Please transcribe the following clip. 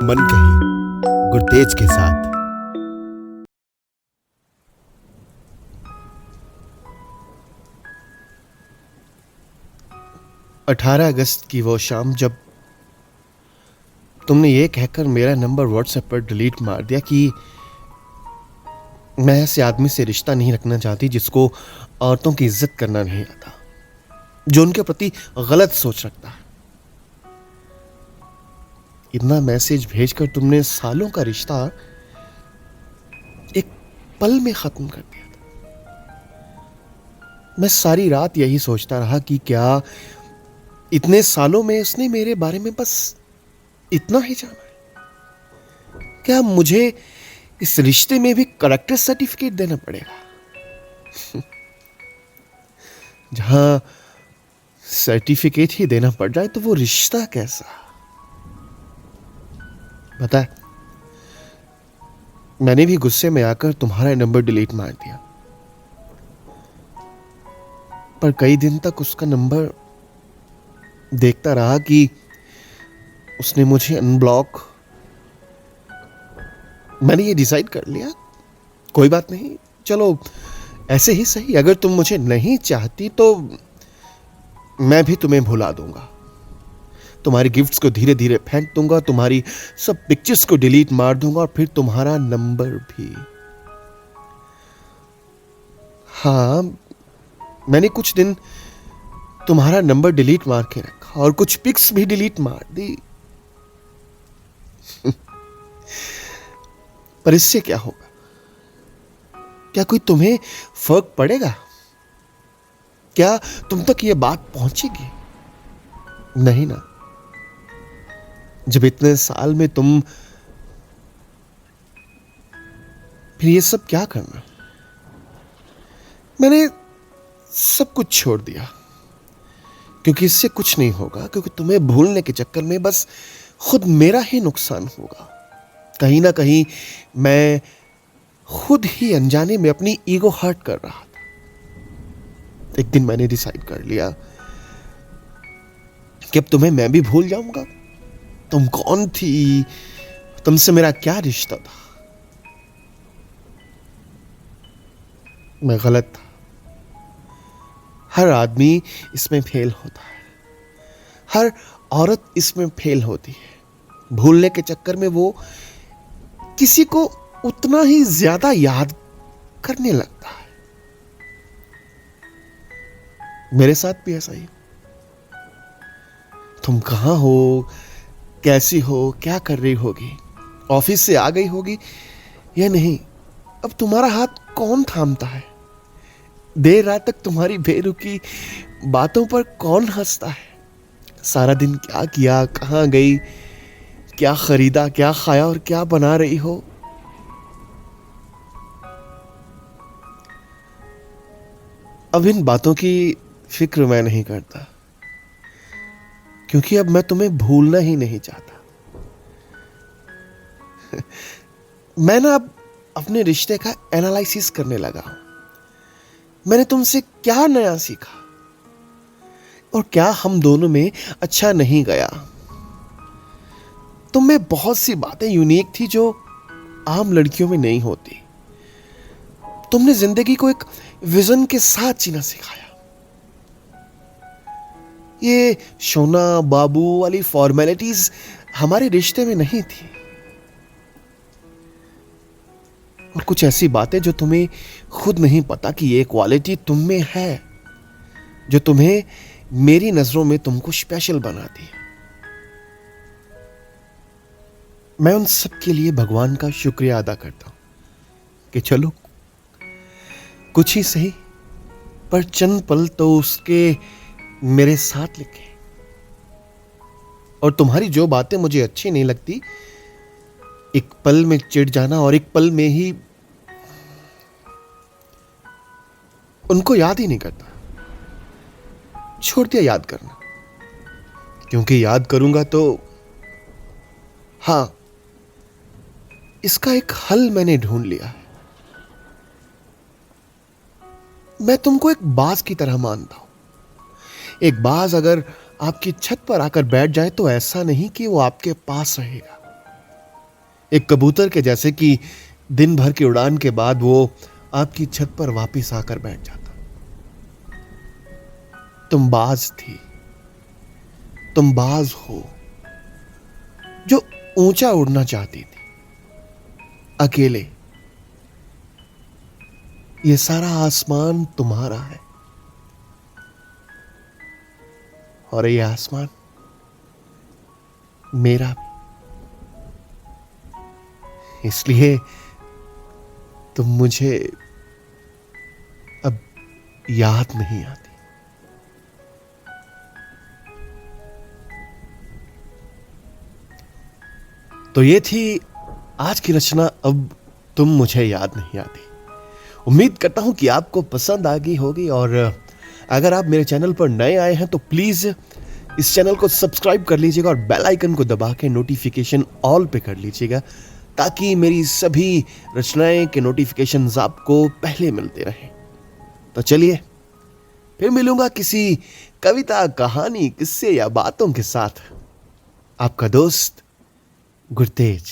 मन कही गुरतेज के साथ। 18 अगस्त की वो शाम जब तुमने ये कहकर मेरा नंबर व्हाट्सएप पर डिलीट मार दिया कि मैं ऐसे आदमी से रिश्ता नहीं रखना चाहती जिसको औरतों की इज्जत करना नहीं आता, जो उनके प्रति गलत सोच रखता है। इतना मैसेज भेजकर तुमने सालों का रिश्ता एक पल में खत्म कर दिया था। मैं सारी रात यही सोचता रहा कि क्या इतने सालों में उसने मेरे बारे में बस इतना ही जाना है? क्या मुझे इस रिश्ते में भी करेक्टर सर्टिफिकेट देना पड़ेगा? जहां सर्टिफिकेट ही देना पड़ जाए तो वो रिश्ता कैसा? पता है, मैंने भी गुस्से में आकर तुम्हारा नंबर डिलीट मार दिया, पर कई दिन तक उसका नंबर देखता रहा कि उसने मुझे अनब्लॉक। मैंने ये डिसाइड कर लिया, कोई बात नहीं, चलो ऐसे ही सही। अगर तुम मुझे नहीं चाहती तो मैं भी तुम्हें भुला दूंगा, तुम्हारी गिफ्ट्स को धीरे धीरे फेंक दूंगा, तुम्हारी सब पिक्चर्स को डिलीट मार दूंगा और फिर तुम्हारा नंबर भी। हाँ, मैंने कुछ दिन तुम्हारा नंबर डिलीट मार के रखा और कुछ पिक्स भी डिलीट मार दी। पर इससे क्या होगा? क्या कोई तुम्हें फर्क पड़ेगा? क्या तुम तक यह बात पहुंचेगी? नहीं ना। जब इतने साल में तुम, फिर ये सब क्या करना? मैंने सब कुछ छोड़ दिया क्योंकि इससे कुछ नहीं होगा, क्योंकि तुम्हें भूलने के चक्कर में बस खुद मेरा ही नुकसान होगा। कहीं ना कहीं मैं खुद ही अनजाने में अपनी ईगो हर्ट कर रहा था। एक दिन मैंने डिसाइड कर लिया कि अब तुम्हें मैं भी भूल जाऊंगा। तुम कौन थी, तुमसे मेरा क्या रिश्ता था? मैं गलत था। हर आदमी इसमें फेल होता है, हर औरत इसमें फेल होती है। भूलने के चक्कर में वो किसी को उतना ही ज्यादा याद करने लगता है। मेरे साथ भी ऐसा ही। तुम कहां हो, कैसी हो, क्या कर रही होगी, ऑफिस से आ गई होगी या नहीं, अब तुम्हारा हाथ कौन थामता है? देर रात तक तुम्हारी बेरुखी बातों पर कौन हंसता है? सारा दिन क्या किया, कहां गई, क्या खरीदा, क्या खाया और क्या बना रही हो? अब इन बातों की फिक्र मैं नहीं करता, क्योंकि अब मैं तुम्हें भूलना ही नहीं चाहता। मैं ना अब अपने रिश्ते का एनालिसिस करने लगा हूं। मैंने तुमसे क्या नया सीखा और क्या हम दोनों में अच्छा नहीं गया? तुम में बहुत सी बातें यूनिक थी जो आम लड़कियों में नहीं होती। तुमने जिंदगी को एक विजन के साथ जीना सिखाया। ये सोना बाबू वाली फॉर्मेलिटीज हमारे रिश्ते में नहीं थी। और कुछ ऐसी बातें जो तुम्हें खुद नहीं पता कि ये क्वालिटी तुम में है, जो तुम्हें मेरी नजरों में तुमको स्पेशल बनाती है। मैं उन सब के लिए भगवान का शुक्रिया अदा करता हूं कि चलो कुछ ही सही, पर चंद पल तो उसके मेरे साथ लिखे। और तुम्हारी जो बातें मुझे अच्छी नहीं लगती, एक पल में चिढ़ जाना और एक पल में ही उनको याद ही नहीं करता, छोड़ दिया याद करना। क्योंकि याद करूंगा तो, हां, इसका एक हल मैंने ढूंढ लिया है। मैं तुमको एक बाज की तरह मानता हूं। एक बाज अगर आपकी छत पर आकर बैठ जाए तो ऐसा नहीं कि वो आपके पास रहेगा। एक कबूतर के जैसे कि दिन भर की उड़ान के बाद वो आपकी छत पर वापस आकर बैठ जाता। तुम बाज थी, तुम बाज हो जो ऊंचा उड़ना चाहती थी, अकेले। ये सारा आसमान तुम्हारा है और ये आसमान मेरा भी। इसलिए तुम मुझे अब याद नहीं आती। तो ये थी आज की रचना, अब तुम मुझे याद नहीं आती। उम्मीद करता हूं कि आपको पसंद आ गई होगी, और अगर आप मेरे चैनल पर नए आए हैं तो प्लीज इस चैनल को सब्सक्राइब कर लीजिएगा और बेल आइकन को दबा के नोटिफिकेशन ऑल पे कर लीजिएगा, ताकि मेरी सभी रचनाएं के नोटिफिकेशंस आपको पहले मिलते रहें। तो चलिए फिर मिलूंगा किसी कविता, कहानी, किस्से या बातों के साथ। आपका दोस्त गुरतेज।